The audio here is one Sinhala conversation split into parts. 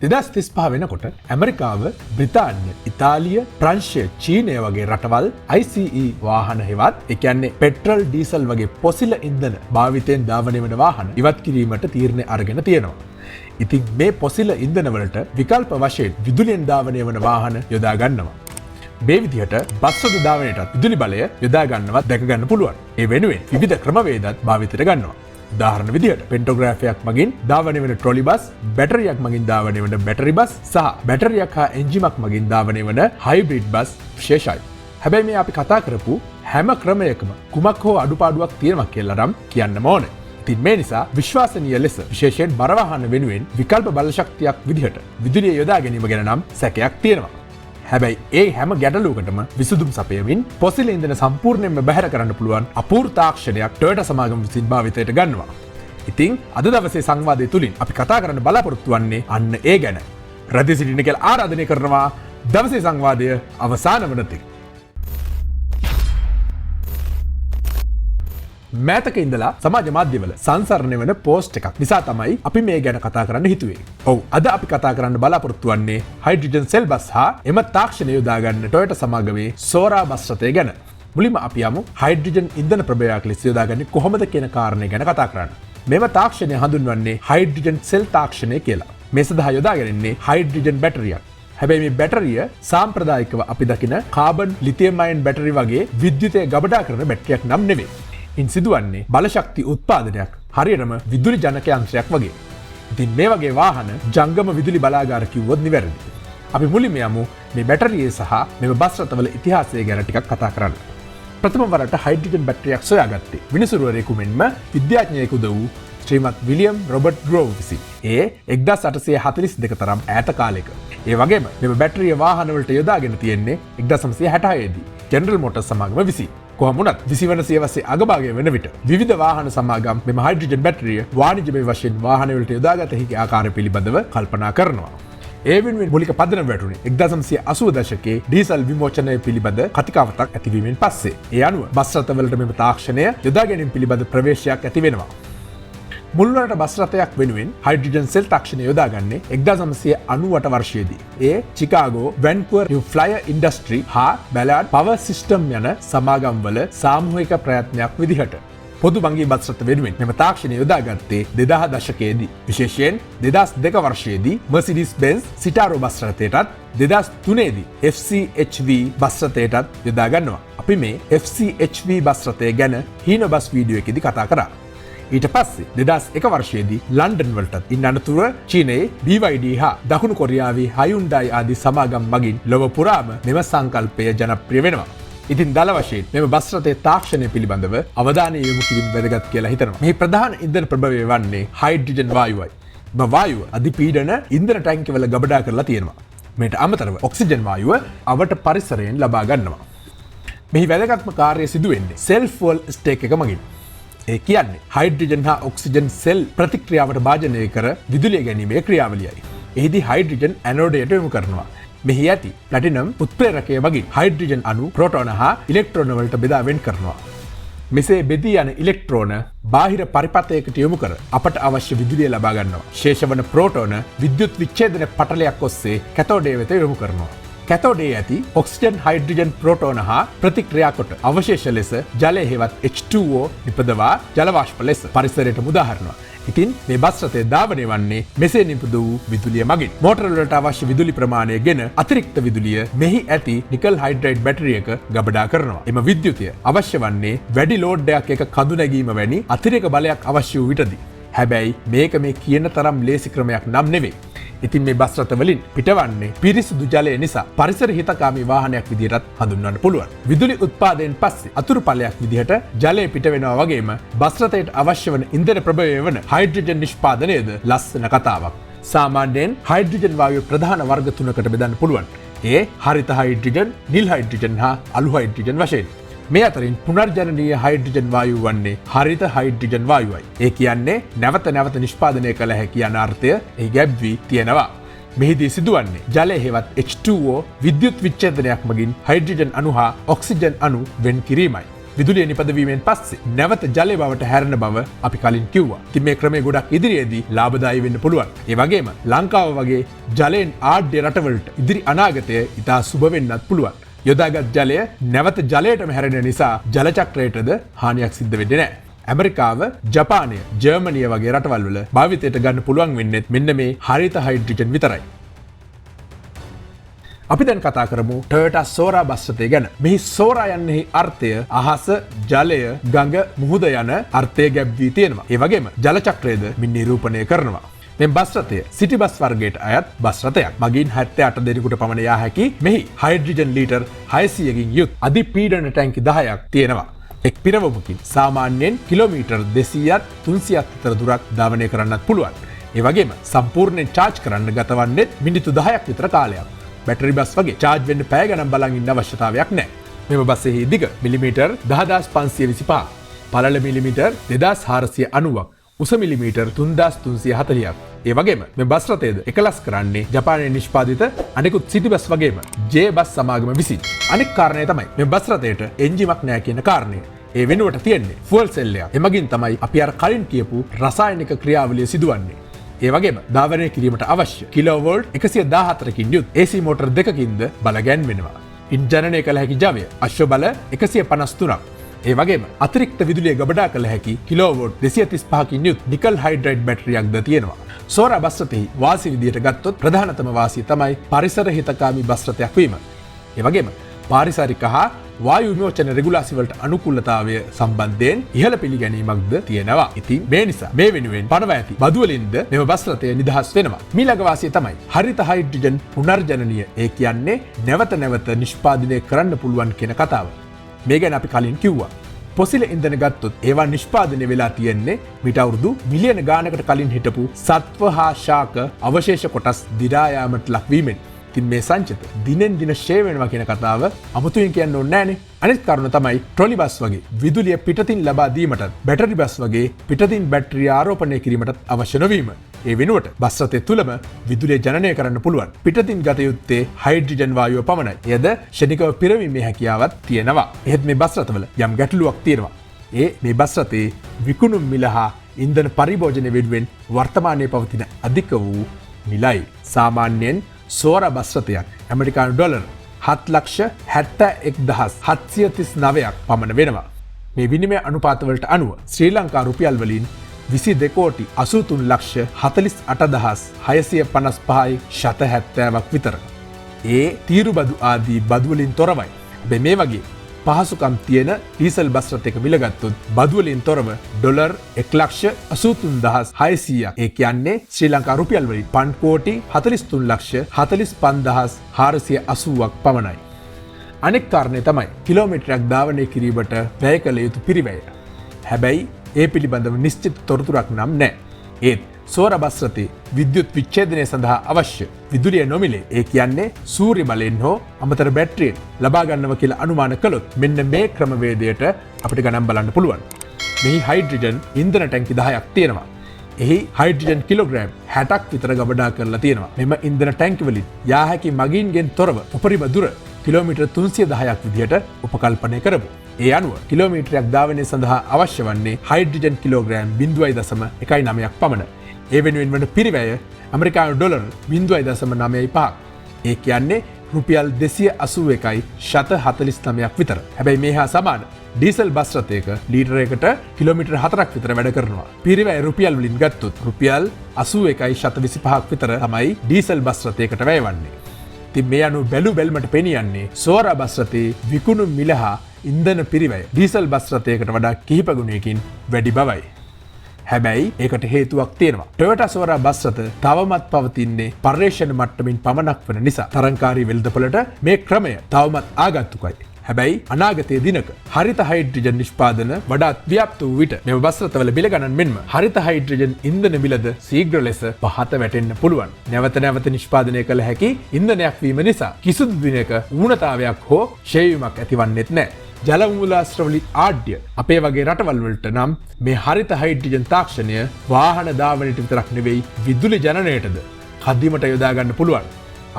2035 වෙනකොට ඇමරිකාව, බ්‍රිතාන්‍ය, ඉතාලිය, ප්‍රංශය, චීනය වගේ රටවල් ICE වාහන හෙවත් ඒ කියන්නේ පෙට්‍රල්, ඩීසල් වගේ පොසිල ඉන්ධන භාවිතයෙන් ධාවනය වෙන වාහන ඉවත් කිරීමට තීරණය අරගෙන තියෙනවා. ඉතින් මේ පොසිල ඉන්ධන වලට විකල්ප වශයෙන් විදුලියෙන් ධාවනය වන වාහන යොදා ගන්නවා. මේ විදිහට බස් වල ධාවනයටත් විදුලි බලය යොදා ගන්නවත් දැක ගන්න පුළුවන්. ඒ වෙනුවෙන් විවිධ ක්‍රමවේදත් භාවිතයට ගන්නවා. උදාහරණ විදිහට පෙන්ටෝග්‍රාෆයක් මගින් ධාවනය වෙන ට්‍රොලි බස්, බැටරියක් මගින් ධාවනය වෙන බැටරි බස් සහ බැටරියක් හා එන්ජිමක් මගින් ධාවනය වෙන හයිබ්‍රිඩ් බස් විශේෂයි. හැබැයි මේ අපි කතා කරපු හැම ක්‍රමයකම කුමක් හෝ අඩුපාඩුවක් තියෙනවා කියලා නම් කියන්න ඕනේ. ඉතින් මේ නිසා විශ්වාසනීය ලෙස විශේෂයෙන් බර වාහන වෙනුවෙන් විකල්ප බල ශක්තියක් විදිහට විදුලිය යොදා ගැනීම ගැන නම් සැකයක් තියෙනවා. හැබැයි ඒ හැම ගැටලුවකටම විසඳුම් සපයමින් පොසිල ඉන්ධන සම්පූර්ණයෙන්ම බැහැර කරන්න පුළුවන් අපූර්ව තාක්ෂණයක් ටොයෝටා සමාගම විසින් භාවිතයට ගන්නවා. ඉතින් අද දවසේ සංවාදය තුලින් අපි කතා කරන්න බලාපොරොත්තු වෙන්නේ අන්න ඒ ගැන. රැඳී සිටින්න කියලා ආරාධනය කරනවා දවසේ සංවාදය අවසාන වනතෙක්. මෑතක ඉඳලා සමාජ මාධ්‍යවල සංසරණය වෙන පෝස්ට් එකක් නිසා තමයි අපි මේ ගැන කතා කරන්න හිතුවේ. ඔව්, අද අපි කතා කරන්න බලාපොරොත්තු වෙන්නේ හයිඩ්‍රජන් සෙල් බස් හා එම තාක්ෂණය යොදා ගන්න ටොයෝටා සමාගමේ සෝරා බස් රථය ගැන. මුලින්ම අපි යමු හයිඩ්‍රජන් ඉන්ධන ප්‍රභේදයක් ලෙස යොදාගන්නේ කොහොමද කියන කාරණේ ගැන කතා කරන්න. මෙම තාක්ෂණය හඳුන්වන්නේ හයිඩ්‍රජන් සෙල් තාක්ෂණය කියලා. මේ සඳහා යොදාගන්නේ හයිඩ්‍රජන් බැටරියක්. හැබැයි මේ බැටරිය සාම්ප්‍රදායිකව අපි දකින කාබන්, ලිතියම් අයන් බැටරි වගේ විද්‍යුතය ගබඩා කරන බැටරියක් නම් නෙවෙයි. ඉන් සිදුවන්නේ බලශක්ති උත්පාදනයක්, හරියටම විදුලි ජනක යන්ත්‍රයක් වගේ. ඉතින් මේ වගේ වාහන ජංගම විදුලි බලාගාර කිව්වොත් නිවැරදි. අපි මුලින්ම යමු මේ බැටරියේ සහ මේ බස් රථවල ඉතිහාසය ගැන ටිකක් කතා කරන්න. ප්‍රථම වරට හයිඩ්‍රජන් බැටරියක් සොයාගත්තේ විනිසුරුවරයෙකු මෙන්ම විද්‍යාඥයෙකුද වූ ශ්‍රීමත් විලියම් රොබර්ට් ග්‍රෝව් විසින්. ඒ 1842 තරම් ඈත කාලයක. ඒ වගේම මේ බැටරිය වාහන වලට යොදාගෙන තියෙන්නේ 1966 දී ජෙනරල් මොටර්ස් සමාගම විසින්. කොහොම වුණත් 20 වන සියවසේ අගභාගය වෙන විට විවිධ වාහන සමාගම් මෙම හයිඩ්‍රජන් බැටරිය වාණිජමය වශයෙන් වාහන වලට යොදාගත හැකි ආකාරය පිළිබඳව කල්පනා කරනවා. ඒ වෙනුවෙන් මූලික පදනම වැටුනේ 1980 දශකයේ ඩීසල් විමෝචනය පිළිබඳ කතිකාවතක් ඇතිවීමෙන් පස්සේ. ඒ අනුව බස් රථවලට මෙම තාක්ෂණය යොදා ගැනීම පිළිබඳ ප්‍රවේශයක් ඇති වෙනවා. මුල්වරට බස් රථයක් වෙනුවෙන් හයිඩ්‍රජන් සෙල් තාක්ෂණය යොදාගන්නේ 1998 වර්ෂයේදී. ඒ චිකාගෝ, වැන්කුවර් නිව් ෆ්ලයර් ඉන්ඩස්ට්‍රි හා බැලාඩ් පවර් සිස්ටම් යන සමාගම්වල සාමූහික ප්‍රයත්නයක් විදිහට. පොදු බංගී බස් රථ වෙනුවෙන් මෙම තාක්ෂණය යොදාගත්තේ 2000 දශකයේදී. විශේෂයෙන් 2002 වර්ෂයේදී මර්සිඩීස් බෙන්ස් සිටාරෝ බස් රථයටත් 2003 දී FCHV බස් රථයටත් යොදා ගන්නවා. අපි මේ FCHV බස් රථය ගැන හීන බස් වීඩියෝ එකේදී කතා කරා. ඊට පස්සේ 2001 වර්ෂයේදී ලන්ඩන් වලටත් ඉන් අනතුරුව චීනයේ BYD හා දකුණු කොරියාවේ Hyundai ආදී සමාගම් මගින් ලොව පුරාම මෙම සංකල්පය ජනප්‍රිය වෙනවා. ඉතින් දල වශයෙන් මෙම බස් රථයේ තාක්ෂණය පිළිබඳව අවධානය යොමු කිරීම වැදගත් කියලා හිතනවා. මේ ප්‍රධාන ඉන්ධන ප්‍රභවය වන්නේ හයිඩ්‍රජන් වායුවයි. මෙම වායුව අධිපීඩන ඉන්ධන ටැංකිවල ගබඩා කරලා තියෙනවා. මේට අමතරව ඔක්සිජන් වායුව අවට පරිසරයෙන් ලබා ගන්නවා. මෙහි වැදගත්ම කාර්යය සිදු වෙන්නේ සෙල්ෆ් ෆුවල් ස්ටේක් එක මගින්. ඒ කියන්නේ හයිඩ්‍රජන් හා ඔක්සිජන් සෙල් ප්‍රතික්‍රියාවට භාජනය කර විදුලිය ගැනීමේ ක්‍රියාවලියයි. එහිදී හයිඩ්‍රජන් ඇනෝඩයට යොමු කරනවා. මෙහි ඇති ප්ලැටිනම් උත්ප්‍රේරකය මගින් හයිඩ්‍රජන් අණු ප්‍රෝටෝන හා ඉලෙක්ට්‍රෝන වලට බෙදා වෙන් කරනවා. මෙසේ බෙදී යන ඉලෙක්ට්‍රෝන බාහිර පරිපථයකට යොමු කර අපට අවශ්‍ය විදුලිය ලබා ගන්නවා. ශේෂ වන ප්‍රෝටෝන විද්‍යුත් විච්ඡේදන පටලයක් ඔස්සේ කැතෝඩය වෙත යොමු කරනවා. කැතෝඩේ ඇති ඔක්සිජන් හයිඩ්‍රජන් ප්‍රෝටෝන හා ප්‍රතික්‍රියා කොට අවශේෂ ලෙස ජලය හෙවත් H2O නිපදවා ජල වාෂ්ප ලෙස පරිසරයට මුදා හරිනවා. ඉතින් මේ බස් රථය ධාවනය වන්නේ මෙසේ නිපද වූ විදුලිය මගින්. මෝටර වලට අවශ්‍ය විදුලි ප්‍රමාණය ගෙන අතිරික්ත විදුලිය මෙහි ඇති නිකල් හයිඩ්‍රයිඩ් බැටරියක ගබඩා කරනවා. එම විද්‍යුතය අවශ්‍ය වන්නේ වැඩි ලෝඩ් එකක් එක කඳු නැගීම වැනි අතිරේක බලයක් අවශ්‍ය වූ විටදී. හැබැයි මේක මේ කියන තරම් ලේසි ක්‍රමයක් නම් නෙවෙයි. ඉතින් මේ බස් රථ වලින් පිටවන්නේ පිරිසිදු ජලය නිසා පරිසර හිතකාමී වාහනයක් විදිහටත් හඳුන්වන්න පුළුවන්. විදුලි උත්පාදනයෙන් පස්සේ අතුරු ඵලයක් විදිහට ජලය පිට වෙනවා වගේම බස් රථයට අවශ්‍ය වන ඉන්ධන ප්‍රභවය වන හයිඩ්‍රජන් නිෂ්පාදනයද ලස්සන කතාවක්. සාමාන්‍යයෙන් හයිඩ්‍රජන් වායුව ප්‍රධාන වර්ග තුනකට බෙදන්න පුළුවන්. ඒ හරිත හයිඩ්‍රජන්, නිල් හයිඩ්‍රජන් හා අලු හයිඩ්‍රජන් වශයෙන්. මේ අතරින් පුනර්ජනනීය හයිඩ්‍රජන් වායුව වන්නේ හරිත හයිඩ්‍රජන් වායුවයි. ඒ කියන්නේ නැවත නැවත නිෂ්පාදනය කළ හැකි යන අර්ථය එහි ගැබ්වී තියෙනවා. මෙහිදී සිදුවන්නේ ජලය හෙවත් H2O විද්‍යුත් විච්ඡේදනයක් මගින් හයිඩ්‍රජන් අණු හා ඔක්සිජන් අණු වෙන් කිරීමයි. විදුලිය නිපදවීමෙන් පස්සේ නැවත ජලය බවට හැරෙන බව අපි කලින් කිව්වා. ඉතින් මේ ක්‍රමය ගොඩක් ඉදිරියේදී ලාභදායී වෙන්න පුළුවන්. ඒ වගේම ලංකාව වගේ ජලයෙන් ආඩ්‍ය රටවලට ඉදිරි අනාගතය ඉතා සුබ වෙන්නත් පුළුවන්. යොදාගත් ජලය නැවත ජලයටම හැරෙන නිසා ජල චක්‍රයටද හානියක් සිද්ධ වෙන්නේ නැහැ. ඇමරිකාව, ජපානය, ජර්මනිය වගේ රටවල් වල භාවිතයට ගන්න පුළුවන් වෙන්නේ මෙන්න මේ හරිත හයිඩ්‍රජන් විතරයි. අපි දැන් කතා කරමු Toyota Sora බස් රථය ගැන. මෙහි Sora යන්නෙහි අර්ථය අහස, ජලය, ගඟ, මුහුද යන අර්ථය ගැබ්වී තියෙනවා. ඒ වගේම ජල චක්‍රයද මින් නිරූපණය කරනවා. මේ බස් රථය සිටි බස් වර්ගයට අයත් බස් රථයක්. මගින් 78 දෙනෙකුට පමණ යා හැකි මෙහි හයිඩ්‍රජන් ලීටර් 600කින් යුත් අධි පීඩන ටැංකි 10ක් තියෙනවා. එක් පිරවමකින් සාමාන්‍යයෙන් කිලෝමීටර් 200ත් 300ත් විතර දුරක් ධාවනය කරන්නත් පුළුවන්. ඒ වගේම සම්පූර්ණයෙන් charge කරන්න ගත වන්නේ මිනිත්තු 10ක් විතර කාලයක්. බැටරි බස් වගේ charge වෙන්න පැය ගණන් බලන් ඉන්න අවශ්‍යතාවයක් නැහැ. මෙම බස්සෙහි දිග මිලිමීටර් 10525, පළල මිලිමීටර් 2490ක්, උස මිලිමීටර් 3340ක්. ඒ වගේම මේ බස් රථයද එකලස් කරන්නේ ජපානයේ නිෂ්පාදිත අනෙකුත් සිටි බස් වගේම J බස් සමාගම විසින්. අනෙක් කාරණය තමයි මේ බස් රථයට එන්ජිමක් නැහැ කියන කාරණය. ඒ වෙනුවට තියෙන්නේ ෆුවල් සෙල් එකක්. එමගින් තමයි අපි අර කලින් කියපු රසායනික ක්‍රියාවලිය සිදුවන්නේ. ඒ වගේම ධාවනය කිරීමට අවශ්‍ය කිලෝවෝල්ට් 114කින් යුත් AC මෝටර් දෙකකින්ද බල ගැන්වෙනවා. ඉන් ජනනය කළ හැකි ජවය අශ්ව බල 153ක්. ඒ වගේම අතිරික්ත විදුලිය ගබඩා කළ හැකි කිලෝවෝට් 235කින් යුත් නිකල් හයිඩ්‍රයිඩ් බැටරියක්ද තියෙනවා. Sora බස් රථෙහි වාසි විදියට ගත්තොත් ප්‍රධානතම වාසිය තමයි පරිසර හිතකාමී බස් රථයක් වීම. ඒ වගේම පාරිසරික හා වායු විමෝචන රෙගුලාසි වලට අනුකූලතාවය සම්බන්ධයෙන් ඉහළ පිළිගැනීමක්ද තියෙනවා. ඉතින් මේ නිසා මේ වෙනුවෙන් පනවා ඇති බදු වලින්ද මෙම බස් රථය නිදහස් වෙනවා. මීළඟ වාසිය තමයි හරිත හයිඩ්‍රජන් පුනර්ජනනීය. ඒ කියන්නේ නැවත නැවත නිෂ්පාදනය කරන්න පුළුවන් කියන කතාව. මේ ගැන අපි කලින් කිව්වා. පොසිල ඉන්ධන ගත්තොත් ඒවා නිෂ්පාදනය වෙලා තියෙන්නේ මීට අවුරුදු මිලියන ගානකට කලින් හිටපු සත්ව හා ශාක අවශේෂ කොටස් දිරා යාමට ලක්වීමෙන්. ඉතින් මේ සංචිත දිනෙන් දින ෂේ වෙනවා කියන කතාව අමුතුවෙන් කියන්න ඕනේ නැහනේ. අනිත් කාරණා තමයි ට්‍රොලි බස් වගේ විදුලිය පිටතින් ලබා දීමටත් බැටරි බස් වගේ පිටතින් බැටරිය ආරෝපණය කිරීමටත් අවශ්‍ය නොවීම. ඒ වෙනුවට බස් රථය තුලම විදුලිය ජනනය කරන්න පුළුවන්. පිටතින් ගත යුත්තේ හයිඩ්‍රජන් වායුව පමණයි. එයද ෂණිකව පිරවීමේ හැකියාවක් තියෙනවා. එහෙත් මේ බස් රථවල යම් ගැටලුවක් තියෙනවා. ඒ මේ බස් රථයේ විකුණුම් මිල හා ඉන්ධන පරිභෝජනය වෙනුවෙන් වර්තමානයේ පවතින අධික වූ මිලයි. සාමාන්‍යයෙන් Sora බස් රථයක් ඇමරිකානු ඩොලර් 7,71,739ක් පමණ වෙනවා. මේ විනිමය අනුපාතවලට අනුව ශ්‍රී ලංකා රුපියල් වලින් 22,83,48,655ක් විතර. ඒ තීරු බදු ආදී බදු වලින් තොරවයි. හැබැයි මේ වගේ පහසුකම් තියෙන ඩීසල් බස් රථයක මිල ගත්තොත් බදු වලින් තොරව ඩොලර් 1,83,600ක්. ඒ කියන්නේ ශ්‍රී ලංකා රුපියල් වලින් 5,43,45,480ක් පමණයි. අනෙක් කාරණය තමයි කිලෝමීටරයක් ධාවනය කිරීමට වැය කළ යුතු පිරිවැය. හැබැයි ඒ පිළිබඳව නිශ්චිත තොරතුරක් නම් නැහැ. ඒත් Sora බස් රථයේ විද්‍යුත් විච්ඡේදනය සඳහා අවශ්‍ය විදුලිය නොමිලේ. ඒ කියන්නේ සූර්ය බලයෙන් හෝ අමතර බැටරියෙන් ලබා ගන්නව කියලා අනුමාන කළොත් මෙන්න මේ ක්‍රමවේදයට අපිට ගණන් බලන්න පුළුවන්. මෙහි හයිඩ්‍රජන් ඉන්ධන ටැංකි 10ක් තියෙනවා. එහි හයිඩ්‍රජන් කිලෝග්‍රෑම් 60ක් විතර ගබඩා කරලා තියෙනවා. මෙම ඉන්ධන ටැංකි වලින් යා හැකි මගින්ගෙන් තොරව උපරිම දුර කිලෝමීටර් 310ක් විදිහට උපකල්පනය කරමු. ඒ අනුව කිලෝමීටරයක් ධාවනය සඳහා අවශ්‍ය වන්නේ හයිඩ්‍රජන් කිලෝග්‍රෑම් 0.19ක් පමණ. ඒ වෙනුවෙන් වන පිරිවැය ඇමරිකානු ඩොලර් 0.95ක්. ඒ කියන්නේ රුපියල් 281.49ක් විතර. හැබැයි මේ හා සමාන ඩීසල් බස් රථයක ලීටරයකට කිලෝමීටර් 4ක් විතර වැඩ කරනවා. පිරිවැය රුපියල් වලින් ගත්තොත් රුපියල් 81.25ක් විතර තමයි ඩීසල් බස් රථයකට වැය වන්නේ. ඉතින් මේ අනුව බැලු බැල්මට පෙනියන්නේ Sora බස් රථයේ විකුණුම් මිල හා ඉන්ධන පිරිවැය ඩීසල් බස් රථයකට වඩා කිහිප ගුණයකින් වැඩි බවයි. හැබැයි ඒකට හේතුවක් තියෙනවා. Toyota Sora බස් රථ තවමත් පවතින්නේ පර්යේෂණ මට්ටමින් පමණක් වන නිසා තරංකාරී වෙළඳපොළට මේ ක්‍රමය තවමත් ආගන්තුකයි. හැබැයි අනාගතයේ දිනක හරිත හයිඩ්‍රජන් නිෂ්පාදන වඩාත් ව්‍යාප්ත වූ විට මෙම බස් රථවල මිල ගණන් මෙන්ම හරිත හයිඩ්‍රජන් ඉන්ධන මිලද ශීඝ්‍ර ලෙස පහත වැටෙන්න පුළුවන්. නැවත නැවත නිෂ්පාදනය කළ හැකි ඉන්ධනයක් වීම නිසා කිසිදු දිනක ඌනතාවයක් හෝ ෂේවීමක් ඇතිවන්නේත් නැහැ. ජල මූලාශ්‍රවලින් ආඩ්‍ය අපේ වගේ රටවල් වලට නම් මේ හරිත හයිඩ්‍රජන් තාක්ෂණය වාහන ධාවනයට විතරක් නෙවෙයි විදුලි ජනනයටද කදිමට යොදා ගන්න පුළුවන්.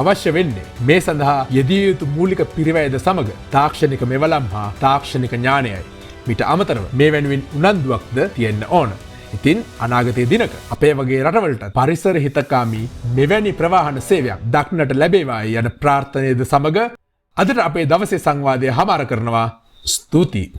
අවශ්‍ය වෙන්නේ මේ සඳහා යෙදිය යුතු මූලික පිරිවැයද සමග තාක්ෂණික මෙවලම් හා තාක්ෂණික ඥානයයි. මිට අමතරව මේ වෙනුවෙන් උනන්දුවක්ද තියෙන්න ඕන. ඉතින් අනාගතයේ දිනක අපේ වගේ රටවලට පරිසර හිතකාමී මෙවැනි ප්‍රවාහන සේවයක් දක්නට ලැබේවායි යන ප්‍රාර්ථනයද සමග අදට අපේ දවසේ සංවාදය හමාර කරනවා. ස්තුතියි.